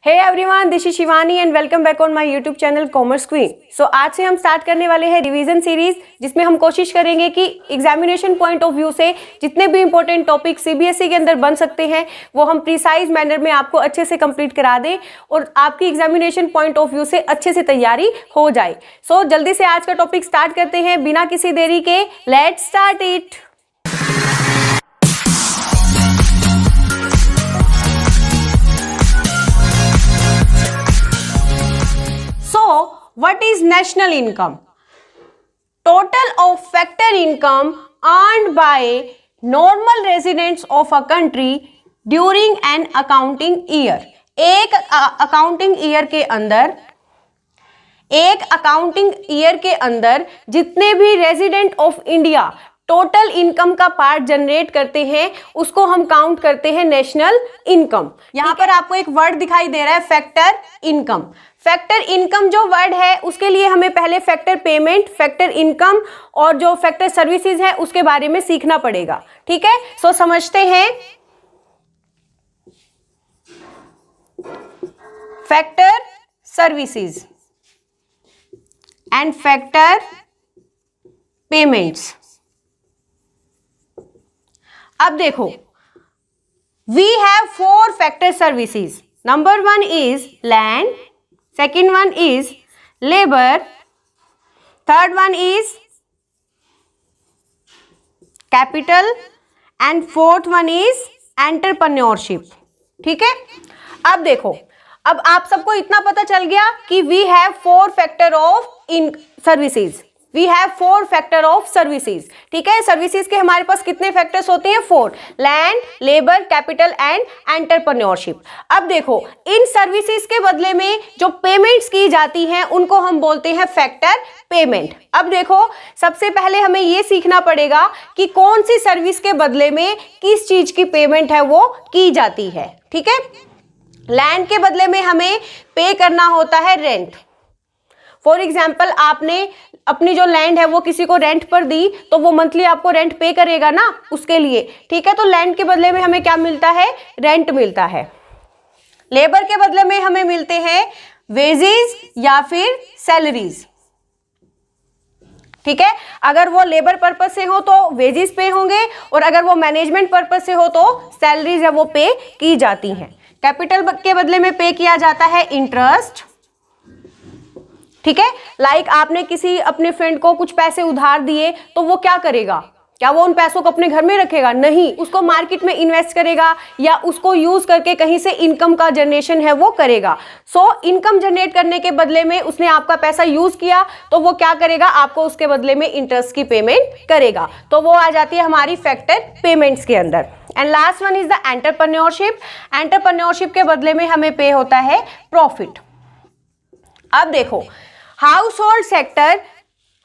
Hey everyone, this is Shivani and welcome back on my YouTube channel commerce queen. So आज से हम start करने वाले हैं रिवीजन सीरीज, जिसमें हम कोशिश करेंगे कि एग्जामिनेशन पॉइंट ऑफ व्यू से जितने भी इंपॉर्टेंट टॉपिक सीबीएसई के अंदर बन सकते हैं वो हम प्रिसाइज मैनर में आपको अच्छे से कंप्लीट करा दें और आपकी एग्जामिनेशन पॉइंट ऑफ व्यू से अच्छे से तैयारी हो जाए। सो जल्दी से आज का टॉपिक स्टार्ट करते हैं बिना किसी देरी के। Let's start it. What is national income? Total of factor income earned by normal residents of a country during an accounting year. एक अकाउंटिंग ईयर के अंदर जितने भी resident of India total income का पार्ट जनरेट करते हैं उसको हम काउंट करते हैं नेशनल इनकम। यहाँ पर आपको एक वर्ड दिखाई दे रहा है, फैक्टर इनकम। फैक्टर इनकम जो वर्ड है उसके लिए हमें पहले फैक्टर पेमेंट, फैक्टर इनकम और जो फैक्टर सर्विसेज है उसके बारे में सीखना पड़ेगा। ठीक है, सो समझते हैं। Factor services and factor payments. अब देखो, we have 4 factor services. Number 1 is land, second one is labor, third one is capital and fourth one is entrepreneurship। ठीक है, अब देखो, अब आप सबको इतना पता चल गया कि we have 4 factor of in services, we have 4 factor of services। ठीक है, सर्विसेज के हमारे पास कितने फैक्टर्स होते हैं? 4, land, labour, capital and entrepreneurship. अब देखो, इन सर्विसेज के बदले में जो पेमेंट्स की जाती हैं उनको हम बोलते हैं फैक्टर पेमेंट। अब देखो, सबसे पहले हमें ये सीखना पड़ेगा कि कौन सी सर्विस के बदले में किस चीज की पेमेंट है वो की जाती है। ठीक है, लैंड के बदले में हमें पे करना होता है रेंट। फॉर एग्जाम्पल, आपने अपनी जो लैंड है वो किसी को रेंट पर दी तो वो मंथली आपको रेंट पे करेगा ना उसके लिए। ठीक है, तो लैंड के बदले में हमें क्या मिलता है? रेंट मिलता है। लेबर के बदले में हमें मिलते हैं वेजेस या फिर सैलरीज। ठीक है, अगर वो लेबर पर्पज से हो तो वेजेस पे होंगे और अगर वो मैनेजमेंट पर्पज से हो तो सैलरीज है वो पे की जाती हैं। कैपिटल के बदले में पे किया जाता है इंटरेस्ट। ठीक है, लाइक आपने किसी अपने फ्रेंड को कुछ पैसे उधार दिए तो वो क्या करेगा? क्या वो उन पैसों को अपने घर में रखेगा? नहीं, उसको मार्केट में इन्वेस्ट करेगा या उसको यूज करके कहीं से इनकम का जनरेशन है वो करेगा। सो इनकम जनरेट करने के बदले में उसने आपका पैसा यूज किया तो वो क्या करेगा? आपको उसके बदले में इंटरेस्ट की पेमेंट करेगा। तो वो आ जाती है हमारी फैक्टर पेमेंट्स के अंदर। And last one is the entrepreneurship. Entrepreneurship के बदले में हमें पे होता है प्रॉफिट। अब देखो, house hold sector,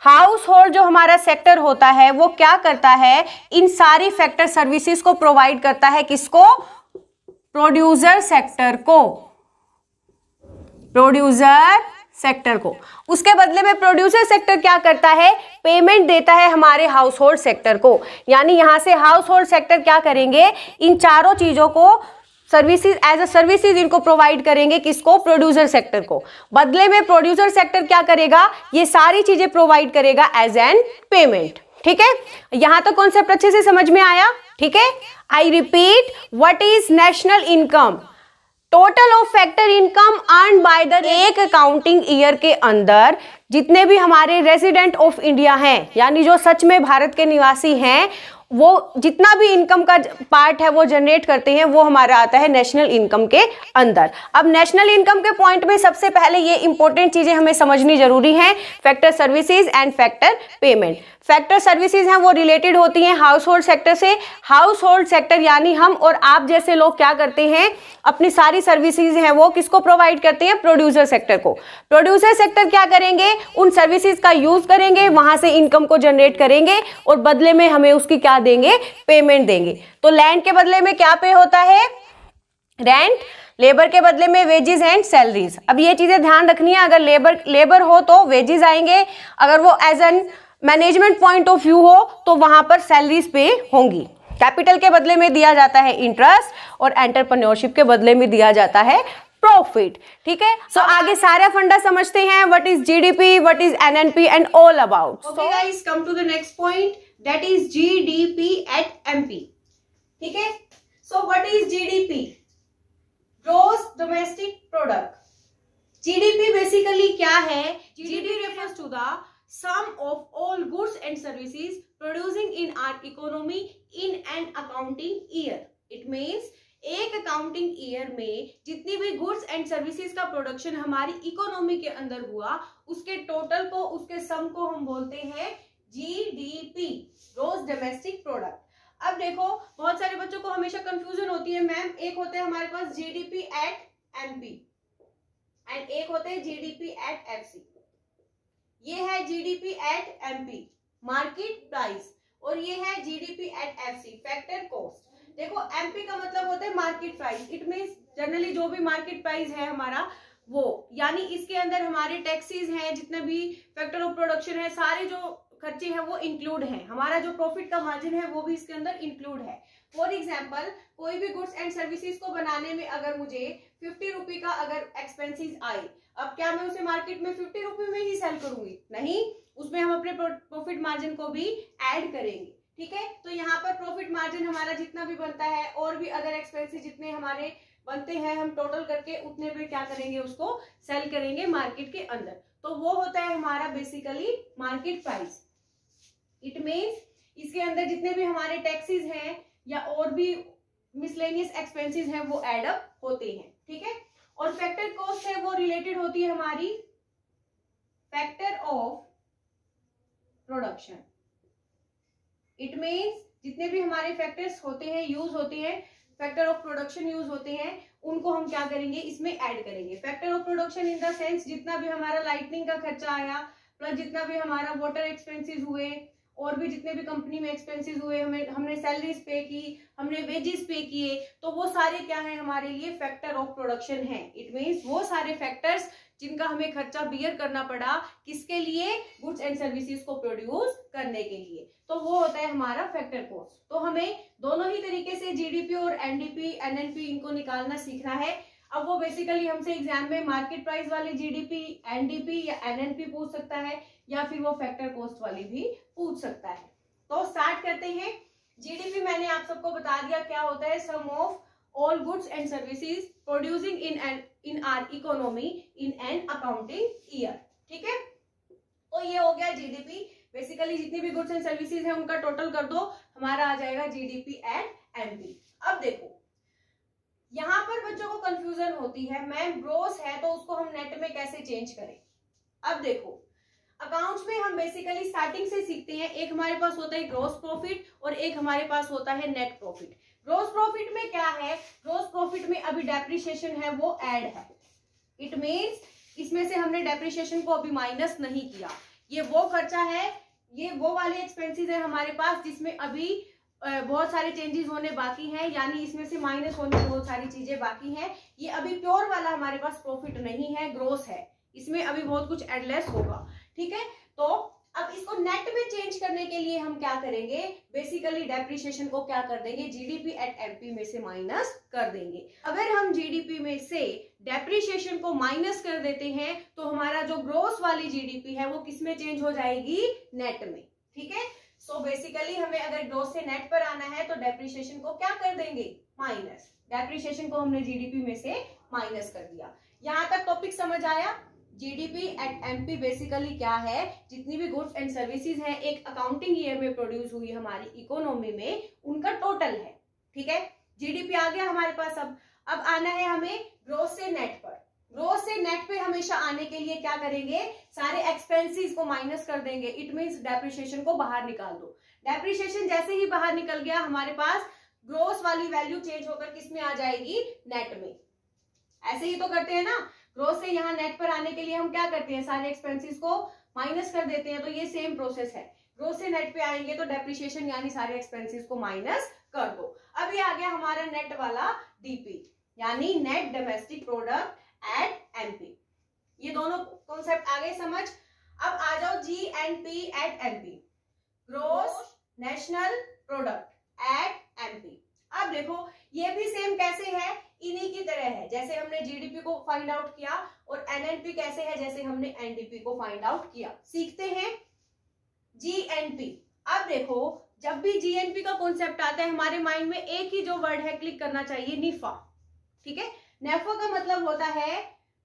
house hold जो हमारा सेक्टर होता है वो क्या करता है? इन सारी फैक्टर सर्विसेज को प्रोवाइड करता है। किसको? प्रोड्यूसर सेक्टर को। प्रोड्यूसर सेक्टर को। उसके बदले में प्रोड्यूसर सेक्टर क्या करता है? पेमेंट देता है हमारे हाउस होल्ड सेक्टर को। यानी यहां से हाउस होल्ड सेक्टर क्या करेंगे? इन चारों चीजों को सर्विसेज एज अ सर्विसेज इनको प्रोवाइड करेंगे। किसको? प्रोड्यूसर सेक्टर को। बदले में प्रोड्यूसर सेक्टर क्या करेगा? ये सारी चीजें प्रोवाइड करेगा एज एन पेमेंट। ठीक है, यहां तक कॉन्सेप्ट अच्छे से समझ में आया? ठीक है, I repeat, what is national income? Total of factor income earn by the एक अकाउंटिंग ईयर के अंदर जितने भी हमारे रेजिडेंट ऑफ इंडिया हैं, यानी जो सच में भारत के निवासी हैं, वो जितना भी इनकम का पार्ट है वो जनरेट करते हैं वो हमारा आता है नेशनल इनकम के अंदर। अब नेशनल इनकम के पॉइंट में सबसे पहले ये इंपॉर्टेंट चीजें हमें समझनी जरूरी हैं, factor services and factor payment. Factor services हैं वो रिलेटेड होती हैं हाउस होल्ड सेक्टर से। हाउस होल्ड सेक्टर यानी हम और आप जैसे लोग क्या करते हैं? अपनी सारी सर्विसेज हैं वो किसको प्रोवाइड करते हैं? प्रोड्यूसर सेक्टर को। प्रोड्यूसर सेक्टर क्या करेंगे? उन सर्विसेज का यूज करेंगे, वहां से इनकम को जनरेट करेंगे और बदले में हमें उसकी क्या देंगे? पेमेंट देंगे। तो लैंड के बदले में क्या पे होता है? रेंट। लेबर के बदले में वेजेस एंड सैलरीज। अब ये चीजें ध्यान रखनी है, अगर लेबर हो तो वेजेस आएंगे, अगर वो as an management point of view हो तो वहां पर सैलरीज पे होंगी। कैपिटल के बदले में दिया जाता है इंटरेस्ट और एंटरप्रेन्योरशिप के बदले में दिया जाता है प्रॉफिट। ठीक है, सो आगे सारा फंडा समझते हैं, what is GDP, what is NNP and all about. Okay guys, come to the next point, that is GDP at MP. ठीक है, so what is GDP? Gross domestic product. GDP basically क्या है? GDP refers to the sum of all goods and services producing in our economy in an accounting year. It means एक accounting year में जितनी भी goods and services का production हमारी economy के अंदर हुआ, उसके टोटल को, उसके सम को हम बोलते हैं जीडीपी, ग्रॉस डोमेस्टिक प्रोडक्ट। अब देखो, बहुत सारे बच्चों को हमेशा कंफ्यूजन होती है मैम, एक होते हैं हमारे पास जीडीपी एट एमपी एंड एक होते हैं जीडीपी एट एफसी। ये है GDP at MP market price, और ये है GDP at FC factor cost. देखो, एमपी का मतलब होता है market price, it means generally जो भी मार्केट प्राइस है हमारा वो, यानी इसके अंदर हमारे टैक्सेस हैं, जितने भी फैक्टर ऑफ प्रोडक्शन है, सारे जो खर्चे हैं वो इंक्लूड हैं, हमारा जो प्रॉफिट का मार्जिन है वो भी इसके अंदर इंक्लूड है। फॉर एग्जाम्पल, कोई भी गुड्स एंड सर्विसेज को बनाने में अगर मुझे 50 रुपए का अगर एक्सपेंसेस आए, अब क्या मैं उसे मार्केट में 50 रुपए में ही सेल करूंगी? नहीं, उसमें हम अपने प्रॉफिट मार्जिन को भी ऐड करेंगे। ठीक है, तो यहाँ पर प्रॉफिट मार्जिन हमारा जितना भी बनता है और भी अदर एक्सपेंसेस जितने हमारे बनते हैं, हम टोटल करके उतने पे क्या करेंगे, उसको सेल करेंगे मार्केट के अंदर। तो वो होता है हमारा basically market price. It means इसके अंदर जितने भी हमारे टैक्सेस हैं या और भी मिसलेनियस एक्सपेंसेस हैं वो एड अप होते हैं। ठीक है, और फैक्टर कॉस्ट है वो रिलेटेड होती है हमारी factor of production. It means जितने भी हमारे फैक्टर्स होते हैं, यूज होते हैं, फैक्टर ऑफ प्रोडक्शन यूज होते हैं, उनको हम क्या करेंगे, इसमें ऐड करेंगे। Factor of production in the sense जितना भी हमारा लाइटनिंग का खर्चा आया, प्लस जितना भी हमारा वाटर एक्सपेंसेस हुए, और भी जितने भी कंपनी में एक्सपेंसेस हुए, हमने सैलरीज पे की, हमने वेजेस पे किए, तो वो सारे क्या है हमारे लिए फैक्टर ऑफ प्रोडक्शन है। इट मींस वो सारे फैक्टर्स जिनका हमें खर्चा बियर करना पड़ा, किसके लिए? गुड्स एंड सर्विसेज को प्रोड्यूस करने के लिए, तो वो होता है हमारा फैक्टर कॉस्ट। तो हमें दोनों ही तरीके से जीडीपी और एनडीपी, एनएनपी इनको निकालना सीखना है। अब वो बेसिकली हमसे एग्जाम में मार्केट प्राइस वाली जीडीपी, एनडीपी या एनएनपी पूछ सकता है, या फिर वो फैक्टर कॉस्ट वाली भी पूछ सकता है। तो स्टार्ट करते हैं। जीडीपी मैंने आप सबको बता दिया क्या होता है, sum of all goods and services producing in our economy in an accounting year. ठीक है, तो ये हो गया जीडीपी। बेसिकली जितनी भी गुड्स एंड सर्विसेज है उनका टोटल कर दो, हमारा आ जाएगा जीडीपी एट एमपी। अब देखो, यहाँ पर बच्चों को कंफ्यूजन होती है, मैम ग्रोस है तो उसको हम नेट में कैसे चेंज करें। अब देखो, अकाउंट्स में हम बेसिकली स्टार्टिंग से सीखते हैं, एक हमारे पास होता है ग्रॉस प्रॉफिट और एक हमारे पास होता है नेट प्रॉफिट। ग्रॉस प्रॉफिट में क्या है? ग्रॉस प्रॉफिट में अभी डेप्रिसिएशन है वो ऐड है। इट मींस इसमें से हमने डेप्रिसिएशन को अभी माइनस नहीं किया, ये वो खर्चा है, ये वो वाले एक्सपेंसेस है हमारे पास जिसमें अभी बहुत सारे चेंजेस होने बाकी हैं, यानी इसमें से माइनस होने बहुत सारी चीजें बाकी हैं। ये अभी प्योर वाला हमारे पास प्रॉफिट नहीं है, ग्रोस है, इसमें अभी बहुत कुछ एडलेस होगा। ठीक है, तो अब इसको नेट में चेंज करने के लिए हम क्या करेंगे, बेसिकली डेप्रिसिएशन को क्या कर देंगे, जीडीपी एट एमपी में से माइनस कर देंगे। अगर हम जीडीपी में से डेप्रिसिएशन को माइनस कर देते हैं तो हमारा जो ग्रोस वाली जीडीपी है वो किस में चेंज हो जाएगी, नेट में। ठीक है, सो बेसिकली हमें अगर ग्रोस से नेट पर आना है तो डेप्रिसिएशन को क्या कर देंगे, माइनस। डेप्रिसिएशन को हमने जीडीपी में से माइनस कर दिया। यहां तक टॉपिक समझ आया। जीडीपी एट एमपी बेसिकली क्या है, जितनी भी गुड्स एंड सर्विसेज हैं एक अकाउंटिंग ईयर में प्रोड्यूस हुई हमारी इकोनॉमी में, उनका टोटल है। ठीक है, जीडीपी आ गया हमारे पास। अब आना है हमें ग्रोस से नेट पर। ग्रोस से नेट पे हमेशा आने के लिए क्या करेंगे, सारे एक्सपेंसेस को माइनस कर देंगे। इट मींस डेप्रिसिएशन को बाहर निकाल दो। डेप्रिसिएशन जैसे ही बाहर निकल गया हमारे पास ग्रोस वाली वैल्यू चेंज होकर किस में आ जाएगी, नेट में। ऐसे ही तो करते हैं ना, ग्रोस से यहाँ नेट पर आने के लिए हम क्या करते हैं, सारे एक्सपेंसेस को माइनस कर देते हैं। तो ये सेम प्रोसेस है, ग्रोस से नेट पे आएंगे तो डेप्रिसिएशन यानी सारे एक्सपेंसेस को माइनस कर दो। अब ये आ गया हमारा नेट वाला डीपी, यानी net domestic product at MP. ये दोनों कॉन्सेप्ट आ गए समझ। अब आ जाओ G and P at MP, gross national product at MP. अब देखो ये भी सेम कैसे है, इन्हीं की तरह है, जैसे हमने जीडीपी को फाइंड आउट किया, और एनएनपी कैसे है, जैसे हमने एनडीपी को फाइंड आउट किया। सीखते हैं जीएनपी। अब देखो, जब भी जीएनपी का कॉन्सेप्ट आता है हमारे माइंड में एक ही जो वर्ड है क्लिक करना चाहिए, निफा। ठीक है, नेफा का मतलब होता है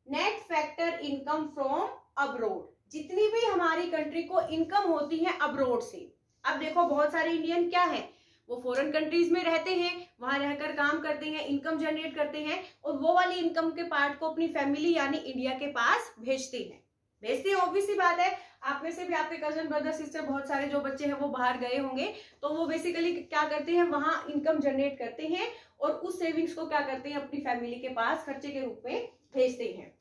net factor income from abroad. जितनी भी हमारी कंट्री को इनकम होती है अब्रोड से। अब देखो, बहुत सारे इंडियन क्या है, वो फॉरेन कंट्रीज में रहते हैं, वहां रहकर काम करते हैं, इनकम जनरेट करते हैं, और वो वाली इनकम के पार्ट को अपनी फैमिली यानी इंडिया के पास भेजते हैं। ऑब्वियस सी बात है, आप में से भी आपके कजन ब्रदर सिस्टर बहुत सारे जो बच्चे हैं वो बाहर गए होंगे, तो वो बेसिकली क्या करते हैं, वहां इनकम जनरेट करते हैं और उस सेविंग्स को क्या करते हैं, अपनी फैमिली के पास खर्चे के रूप में भेजते हैं।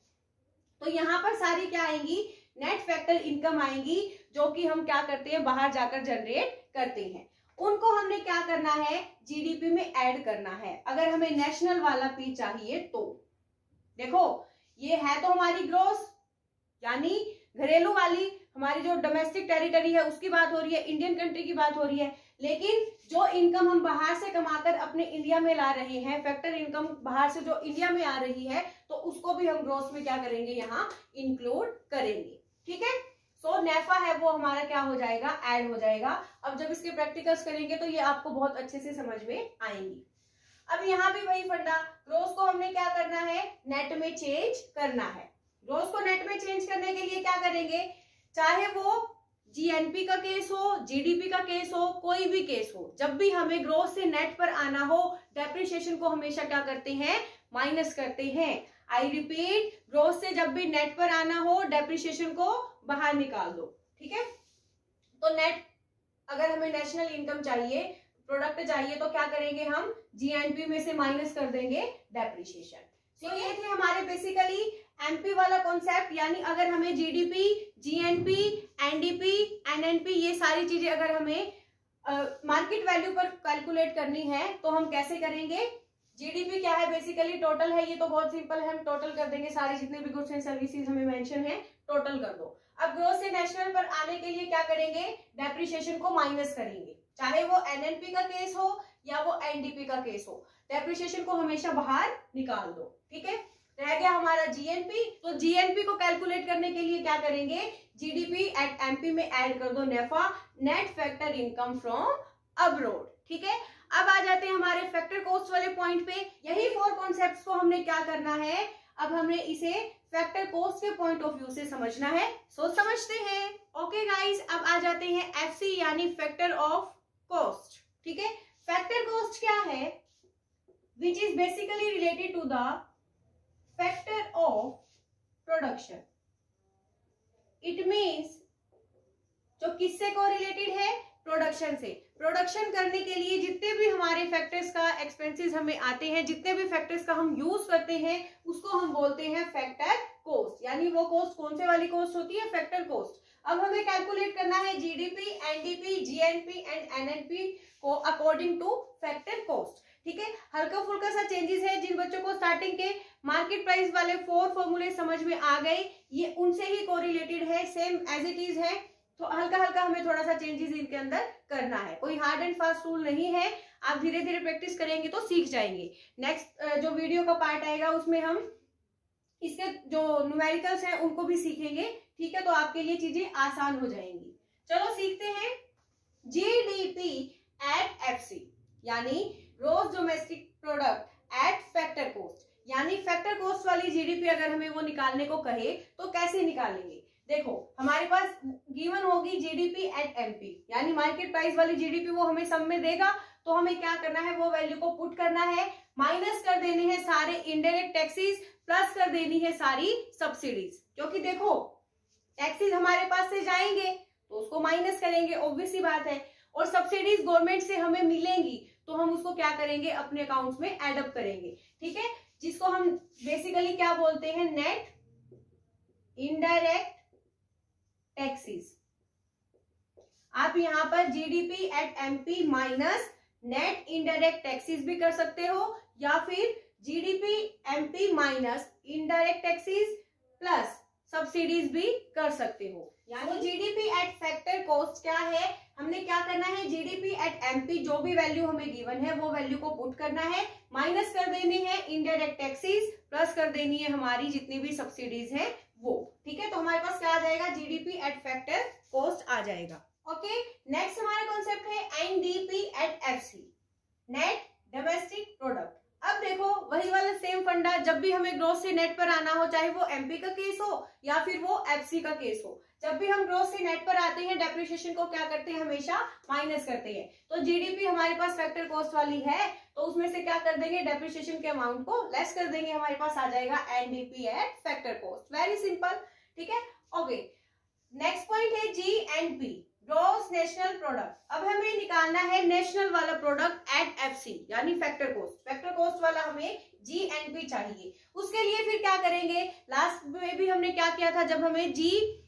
तो यहाँ पर सारी क्या आएंगी, नेट फैक्टर इनकम आएंगी, जो कि हम क्या करते हैं, बाहर जाकर जनरेट करते हैं। उनको हमने क्या करना है, जीडीपी में ऐड करना है। अगर हमें नेशनल वाला पी चाहिए तो देखो, ये है तो हमारी ग्रोस यानी घरेलू वाली, हमारी जो डोमेस्टिक टेरिटरी है उसकी बात हो रही है, इंडियन कंट्री की बात हो रही है। लेकिन जो इनकम हम बाहर से कमाकर अपने इंडिया में ला रहे हैं, फैक्टर इनकम बाहर से जो इंडिया में आ रही है, तो उसको भी हम ग्रोस में क्या करेंगे, यहाँ इंक्लूड करेंगे। ठीक है, सो नेफा है वो हमारा क्या हो जाएगा, ऐड हो जाएगा। अब जब इसके प्रैक्टिकल्स करेंगे तो ये आपको बहुत अच्छे से समझ में आएंगी। अब यहाँ भी वही फंडा, ग्रोस को हमने क्या करना है, नेट में चेंज करना है। ग्रोस को नेट में चेंज करने के लिए क्या करेंगे, चाहे वो जीएनपी का केस हो, जीडीपी का केस हो, कोई भी केस हो, जब भी हमें ग्रोस से नेट पर आना हो, डेप्रिसिएशन को हमेशा क्या करते हैं, माइनस करते हैं। आई रिपीट, ग्रोस से जब भी नेट पर आना हो, डेप्रिसिएशन को बाहर निकाल दो। ठीक है, तो नेट, अगर हमें नेशनल इनकम चाहिए, प्रोडक्ट चाहिए, तो क्या करेंगे हम, जीएनपी में से माइनस कर देंगे डेप्रिसिएशन। तो ये थे हमारे बेसिकली एमपी वाला कॉन्सेप्ट, यानी अगर हमें जीडीपी, जीएनपी, एनडीपी, एनएनपी, ये सारी चीजें अगर हमें मार्केट वैल्यू पर कैलकुलेट करनी है तो हम कैसे करेंगे। जीडीपी क्या है, बेसिकली टोटल है, ये तो बहुत सिंपल है, हम टोटल कर देंगे, सारे जितने भी गुड्स एंड सर्विसेज हमें मेंशन है टोटल कर दो। अब ग्रोस से नेशनल पर आने के लिए क्या करेंगे, डेप्रिसिएशन को माइनस करेंगे, चाहे वो एनएनपी का केस हो या वो एनडीपी का केस हो, डेप्रिसिएशन को हमेशा बाहर निकाल दो। ठीक है, रह गया हमारा जीएनपी। तो जीएनपी को कैलकुलेट करने के लिए क्या करेंगे, जीडीपी एट एमपी में ऐड कर दो नेफा, net factor income from abroad. ठीक है, अब आ जाते हैं हमारे फैक्टर कॉस्ट वाले पॉइंट पे। यही 4 कॉन्सेप्ट्स को हमने क्या करना है, अब हमने इसे फैक्टर कॉस्ट के पॉइंट ऑफ व्यू से समझना है। सो समझते हैं। ओके गाइस, अब आ जाते हैं एफसी यानी फैक्टर ऑफ कॉस्ट। ठीक है, फैक्टर कॉस्ट क्या है, which is basically related to the factor of production. It means जो किससे को रिलेटेड है, प्रोडक्शन से। प्रोडक्शन करने के लिए जितने भी हमारे फैक्टर्स का एक्सपेंसेस हमें आते हैं, जितने भी फैक्टर्स का हम यूज करते हैं, उसको हम बोलते हैं फैक्टर कॉस्ट। यानी वो कॉस्ट कौन से वाली कॉस्ट होती है, फैक्टर कॉस्ट। अब हमें कैलकुलेट करना है GDP, NDP, GNP and NNP को अकॉर्डिंग टू फैक्टर कॉस्ट। ठीक है, हल्का फुल्का सा चेंजेस है, जिन बच्चों को स्टार्टिंग के मार्केट प्राइस वाले 4 फॉर्मूले समझ में आ गए, ये उनसे ही कोरिलेटेड है, सेम एज इट इज है। तो हल्का हल्का हमें थोड़ा सा चेंजेस इनके अंदर करना है, कोई हार्ड एंड फास्ट रूल नहीं है। आप धीरे धीरे प्रैक्टिस करेंगे तो सीख जाएंगे। नेक्स्ट जो वीडियो का पार्ट आएगा उसमें हम इसके जो न्यूमेरिकल्स हैं उनको भी सीखेंगे। ठीक है, तो आपके लिए चीजें आसान हो जाएंगी। चलो सीखते हैं जीडीपी एट एफसी यानी gross domestic product at factor cost. यानी फैक्टर कॉस्ट वाली जीडीपी अगर हमें वो निकालने को कहे तो कैसे निकालेंगे। देखो, हमारे पास गिवन होगी जीडीपी एट एमपी, यानी मार्केट प्राइस वाली जीडीपी वो हमें सब में देगा, तो हमें क्या करना है, वो वैल्यू को पुट करना है, माइनस कर देने हैं सारे इनडायरेक्ट टैक्सेस, प्लस कर देनी है सारी सब्सिडीज। क्योंकि देखो टैक्सेस हमारे पास से जाएंगे तो उसको माइनस करेंगे, ऑब्वियस सी बात है, और सब्सिडीज गवर्नमेंट से हमें मिलेंगी तो हम उसको क्या करेंगे, अपने अकाउंट्स में एड अप करेंगे। ठीक है, जिसको हम बेसिकली क्या बोलते हैं, नेट इनडायरेक्ट टैक्सेस। आप यहां पर GDP at MP minus net indirect taxes भी कर सकते हो, या फिर GDP MP minus indirect taxes plus subsidies भी कर सकते हो। यानी जीडीपी एट फैक्टर कॉस्ट क्या है, हमने क्या करना है, जीडीपी एट एमपी जो भी वैल्यू हमें गिवन है वो वैल्यू को पुट करना है, माइनस कर देनी है इनडायरेक्ट टैक्सेस, प्लस कर देनी है हमारी जितनी भी सब्सिडीज हैं वो। ठीक है, तो हमारे पास क्या आ जाएगा, जीडीपी एट फैक्टर कॉस्ट आ जाएगा। ओके, नेक्स्ट हमारा कॉन्सेप्ट है NDP at FC, net domestic product. अब देखो वही वाला सेम फंडा, जब भी हमें ग्रोस से नेट पर आना हो, चाहे वो एमपी का केस हो या फिर वो एफसी का केस हो, जब भी हम ग्रोस से नेट पर आते हैं डेप्रिसिएशन को क्या करते हैं, हमेशा माइनस करते हैं। तो जीडीपी हमारे पास फैक्टर कॉस्ट वाली है तो उसमें से क्या कर देंगे, डेप्रिसिएशन के अमाउंट को लेस कर देंगे, हमारे पास आ जाएगा NDP at factor cost. Very simple. ठीक है, ओके। नेक्स्ट पॉइंट है जीएनपी, ग्रॉस नेशनल प्रोडक्ट। अब हमें निकालना है नेशनल वाला प्रोडक्ट एट एफसी यानी फैक्टर कॉस्ट। फैक्टर कॉस्ट वाला हमें जीएनपी चाहिए। उसके लिए फिर क्या करेंगे, लास्ट में भी हमने क्या किया था, जब हमें जी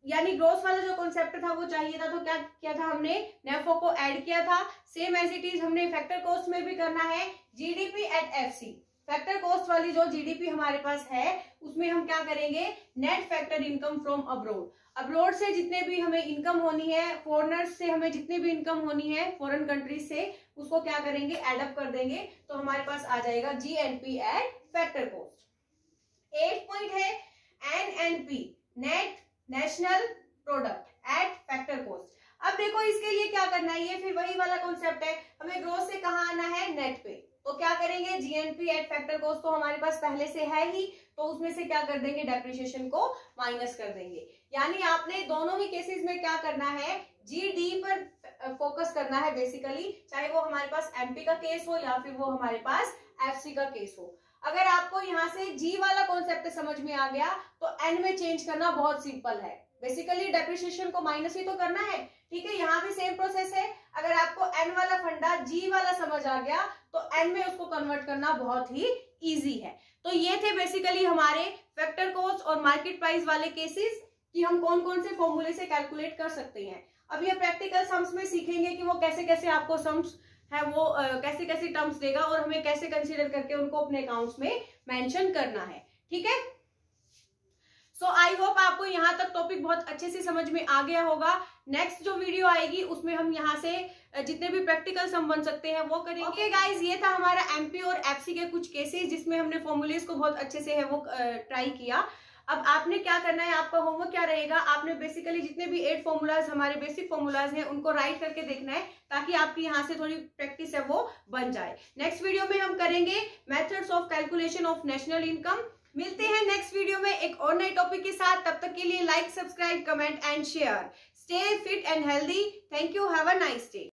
यानी ग्रोस वाला जो कॉन्सेप्ट था वो चाहिए था तो क्या किया था, हमने नेफो को ऐड किया था। सेम एज इट इज हमने फैक्टर कॉस्ट में भी करना है, GDP at FC. Factor cost वाली जो जीडीपी हमारे पास है उसमें हम क्या करेंगे, net factor income from abroad. Abroad से जितने भी हमें इनकम होनी है, फॉरेनर्स से हमें जितनी भी इनकम होनी है फॉरेन कंट्रीज से, उसको क्या करेंगे, एडअप कर देंगे, तो हमारे पास आ जाएगा GNP at factor cost. 8 point है NNP, net national product at factor cost. अब देखो इसके लिए क्या करना है, ये फिर वही वाला कॉन्सेप्ट है, हमें ग्रोस से कहाँ आना है, नेट पे। तो क्या करेंगे, जीएनपी एट फैक्टर कॉस्ट तो हमारे पास पहले से है ही, तो उसमें से क्या कर देंगे, डेप्रिसिएशन को माइनस कर देंगे। यानी आपने दोनों ही केसेस में क्या करना है, जीडी पर फोकस करना है बेसिकली, चाहे वो हमारे पास एमपी का केस हो या फिर वो हमारे पास एफसी का केस हो। अगर आपको यहाँ से जी वाला कॉन्सेप्ट समझ में आ गया तो एन में चेंज करना बहुत सिंपल है। बेसिकली डेप्रिसिएशन को माइनस ही तो करना है। ठीक है, यहाँ भी सेम प्रोसेस है। अगर आपको एन वाला फंडा जी वाला समझ आ गया तो एन में उसको कन्वर्ट करना बहुत ही इजी है। तो ये थे बेसिकली हमारे फैक्टर कॉस्ट और मार्केट प्राइस वाले केसेस कि हम कौन कौन से फॉर्मूले से कैलकुलेट कर सकते हैं। अब ये प्रैक्टिकल सम्स में सीखेंगे कि वो कैसे कैसे आपको सम्स है वो कैसे कैसे टर्म्स देगा और हमें कैसे कंसीडर करके उनको अपने अकाउंट्स में मेंशन करना है। ठीक है, सो आई होप आपको यहाँ तक टॉपिक बहुत अच्छे से समझ में आ गया होगा। नेक्स्ट जो वीडियो आएगी उसमें हम यहाँ से जितने भी प्रैक्टिकल सम बन सकते हैं वो करेंगे। ओके गाइज, ये था हमारा एमपी और एफसी के कुछ केसेस जिसमें हमने फॉर्मूलेज को बहुत अच्छे से है वो ट्राई किया। अब आपने क्या करना है, आपका होमवर्क क्या रहेगा, आपने बेसिकली जितने भी 8 फॉर्मूलाज हमारे बेसिक फॉर्मूलाज हैं उनको राइट करके देखना है ताकि आपकी यहाँ से थोड़ी प्रैक्टिस है वो बन जाए। नेक्स्ट वीडियो में हम करेंगे methods of calculation of national income. मिलते हैं नेक्स्ट वीडियो में एक और नए टॉपिक के साथ। तब तक के लिए like, subscribe, comment and share. Stay fit and healthy. Thank you, have a nice day.